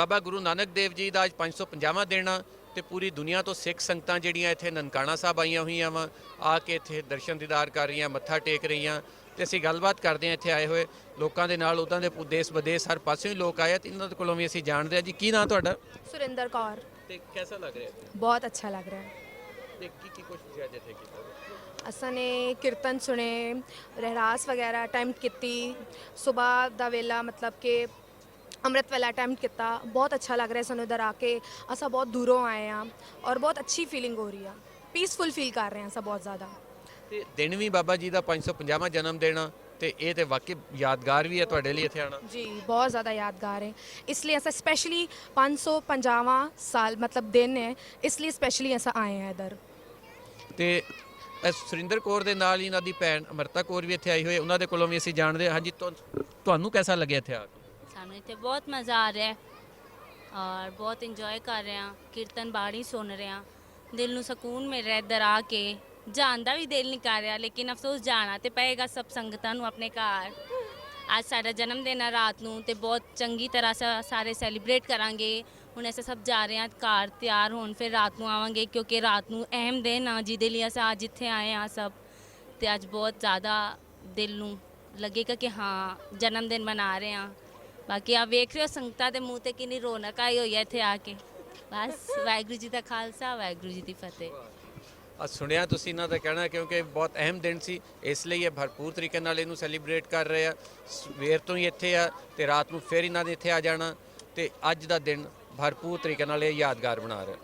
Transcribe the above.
ਬਾਬਾ ਗੁਰੂ ਨਾਨਕ ਦੇਵ ਜੀ ਦਾ ਅੱਜ 550ਵਾਂ ਦਿਨ ਆ ਤੇ ਪੂਰੀ ਦੁਨੀਆ ਤੋਂ ਸਿੱਖ ਸੰਗਤਾਂ ਜਿਹੜੀਆਂ ਇੱਥੇ ਨਨਕਾਣਾ ਸਾਹਿਬ ਆਈਆਂ ਹੋਈਆਂ ਵਾ ਆ ਕੇ ਇੱਥੇ ਦਰਸ਼ਨ ਦੀਦਾਰ ਕਰ ਰਹੀਆਂ, ਮੱਥਾ ਟੇਕ ਰਹੀਆਂ ਤੇ ਅਸੀਂ ਗੱਲਬਾਤ ਕਰਦੇ ਹਾਂ ਇੱਥੇ ਆਏ ਹੋਏ ਲੋਕਾਂ ਦੇ ਨਾਲ। ਉੱਦਾਂ ਦੇ ਦੇਸ਼ ਵਿਦੇਸ਼ ਹਰ ਪਾਸਿਓਂ ਹੀ ਲੋਕ ਆਏ ਆ ਤੇ ਇਹਨਾਂ ਦੇ ਕੋਲੋਂ ਵੀ ਅਸੀਂ ਜਾਣਦੇ ਹਾਂ। ਜੀ ਕੀ ਨਾਂ ਤੁਹਾਡਾ सुरेंद्र कौर। ਤੇ ਕਿਹਦਾ ਲੱਗ ਰਿਹਾ बहुत अच्छा लग रहा है। ਤੇ ਕੀ ਕੁਝ ਤੁਸੀਂ ਅੱਜ ਇੱਥੇ ਕੀਤਾ? असां ने कीर्तन सुने, रहरास वगैरह अटैम्प्ट की, सुबह दा वेला मतलब कि अमृत वेला अटैम्प्ट किया। बहुत अच्छा लग रहा है सानू इधर आके। असां बहुत दूरों आए हैं और बहुत अच्छी फीलिंग हो रही है, पीसफुल फील कर रहे हैं असां बहुत ज़्यादा। ਤੇ ਦਿਨ ਵੀ ਬਾਬਾ ਜੀ ਦਾ 550ਵਾਂ ਜਨਮ ਦਿਨ ਆ ਤੇ ਇਹ ਤੇ ਵਾਕਈ ਯਾਦਗਾਰ ਵੀ ਹੈ ਤੁਹਾਡੇ ਲਈ ਇੱਥੇ ਆਣਾ। जी बहुत ज़्यादा यादगार है, इसलिए असा स्पेशली 550वां साल मतलब दिन है, इसलिए स्पेशली असा आए हैं इधर। ਤੇ ਸੁਰਿੰਦਰ ਕੌਰ ਦੇ ਨਾਲ ਹੀ ਇਹਨਾਂ ਦੀ ਭੈਣ ਅਮਰਤਾ ਕੌਰ ਵੀ ਇੱਥੇ ਆਈ ਹੋਈ ਹੈ, ਉਹਨਾਂ ਦੇ ਕੋਲੋਂ ਵੀ ਅਸੀਂ ਜਾਣਦੇ ਹਾਂ। ਹਾਂਜੀ, ਤੁਹਾਨੂੰ ਕਿਹਦਾ ਲੱਗਿਆ ਇੱਥੇ ਆ ਕੇ? ਸਾਨੂੰ ਇੱਥੇ ਬਹੁਤ ਮਜ਼ਾ ਆ ਰਿਹਾ ਹੈ ਔਰ ਬਹੁਤ ਇੰਜੋਏ ਕਰ ਰਹੇ ਹਾਂ, ਕੀਰਤਨ ਬਾਣੀ ਸੁਣ ਰਹੇ ਹਾਂ, ਦਿਲ ਨੂੰ ਸਕੂਨ ਮਿਲ ਰਿਹਾ ਇੱਧਰ ਆ ਕੇ। ਜਾਣ ਦਾ ਵੀ ਦਿਲ ਨਹੀਂ ਕਰ ਰਿਹਾ, ਲੇਕਿਨ ਅਫਸੋਸ ਜਾਣਾ ਤੇ ਪਏਗਾ ਸਭ ਸੰਗਤਾਂ ਨੂੰ ਆਪਣੇ ਘਰ। ਅੱਜ ਸਾਡਾ ਜਨਮ ਦਿਨ ਹੈ ਰਾਤ ਨੂੰ ਤੇ ਬਹੁਤ ਚੰਗੀ ਤਰ੍ਹਾਂ ਸਾਰੇ ਸੈਲੀਬ੍ਰੇਟ ਕਰਾਂਗੇ। ਹੁਣ ਅਸੀਂ ਸਭ ਜਾ ਰਹੇ ਹਾਂ ਘਰ ਤਿਆਰ ਹੋਣ, ਫਿਰ ਰਾਤ ਨੂੰ ਆਵਾਂਗੇ ਕਿਉਂਕਿ ਰਾਤ ਨੂੰ ਅਹਿਮ ਦਿਨ ਆ ਜਿਹਦੇ ਲਈ ਅਸੀਂ ਅੱਜ ਇੱਥੇ ਆਏ ਹਾਂ ਸਭ। ਤੇ ਅੱਜ ਬਹੁਤ ਜ਼ਿਆਦਾ ਦਿਲ ਨੂੰ ਲੱਗੇਗਾ ਕਿ ਹਾਂ ਜਨਮ ਦਿਨ ਮਨਾ ਰਹੇ ਹਾਂ। ਬਾਕੀ ਆ ਵੇਖ ਰਹੇ ਹੋ ਸੰਗਤਾਂ ਦੇ ਮੂੰਹ ਤੇ ਕਿੰਨੀ ਰੌਣਕ ਆਈ ਹੋਈ ਹੈ ਇੱਥੇ ਆ ਕੇ। ਬਸ ਵਾਹਿਗੁਰੂ ਜੀ ਦਾ ਖਾਲਸਾ, ਵਾਹਿਗੁਰੂ ਜੀ ਦੀ ਫਤਿਹ। ਸੁਣਿਆ ਤੁਸੀਂ ਇਹਨਾਂ ਦਾ ਕਹਿਣਾ, ਕਿਉਂਕਿ ਬਹੁਤ ਅਹਿਮ ਦਿਨ ਸੀ ਇਸ ਲਈ ਇਹ ਭਰਪੂਰ ਤਰੀਕੇ ਨਾਲ ਇਹਨੂੰ ਸੈਲੀਬ੍ਰੇਟ ਕਰ ਰਹੇ ਆ। ਸਵੇਰ ਤੋਂ ਹੀ ਇੱਥੇ ਆ ਤੇ ਰਾਤ ਨੂੰ ਫਿਰ ਇਹਨਾਂ ਦੇ ਇੱਥੇ ਆ ਜਾਣਾ ਤੇ ਅੱਜ ਦਾ ਦਿਨ ਭਰਪੂਰ ਤਰੀਕੇ ਨਾਲ ਇਹ ਯਾਦਗਾਰ ਬਣਾ ਰਿਹਾ।